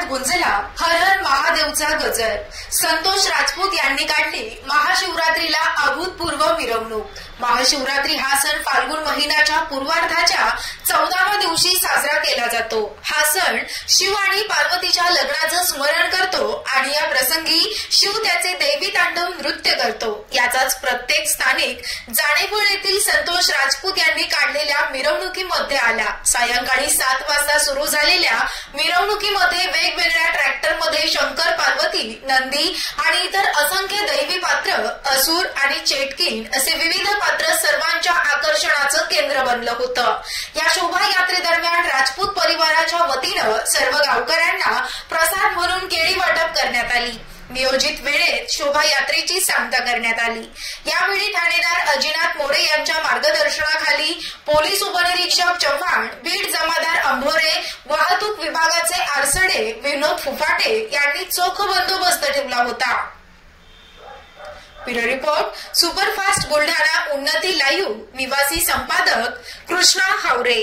गुंजला हर हर महादेवचा गजर। संतोष राजपूत यांनी काढली महाशिवरात्रीला अभूतपूर्व मिरवणूक। महाशिवरात्री हा सण फाल्गुन महिन्याच्या पूर्वार्धाच्या 14व्या दिवशी साजरा केला जातो। हा सण शिव आणि पार्वतीच्या लग्नाचं स्मरण करतो आणि या प्रसंगी शिव त्याचे दैवी तांडव नृत्य करतो। याचाच प्रत्येक स्थानिक जाणेफळ येथील संतोष राजपूत यांनी काढलेल्या मिरवणुकीमध्ये आला। सायंकाळी 7 वाजता सुरू झालेल्या मिरवणुकीमध्ये वेगवेगळ्या ट्रॅक्टरमध्ये शंकर पार्वती, नंदी आणि इतर असंख्य दैवी पात्र, असुर आणि चेटकीन असे विविध पात्र सर्वांच्या आकर्षणाचं केंद्र बनलं होतं। या शोभायात्रेदरम्यान राजपूत परिवाराच्या वतीनं सर्व गावकऱ्यांना प्रसाद म्हणून केळी वाटप करण्यात आली। नियोजित वेळेत शोभायात्रेची सांगता करण्यात आली। यावेळी ठाणेदार अजिनाथ मोरे यांच्या मार्गदर्शनाखाली पोलीस उपनिरीक्षक चव्हाण, बीड जमादार अंभोरे, वाहतूक विभागाचे आरसडे विनोद फुफाटे यांनी चोख बंदोबस्त ठेवला होता। ब्युरो रिपोर्ट सुपरफास्ट बुलढाणा उन्नती लाईव्ह। निवासी संपादक कृष्णा हावरे।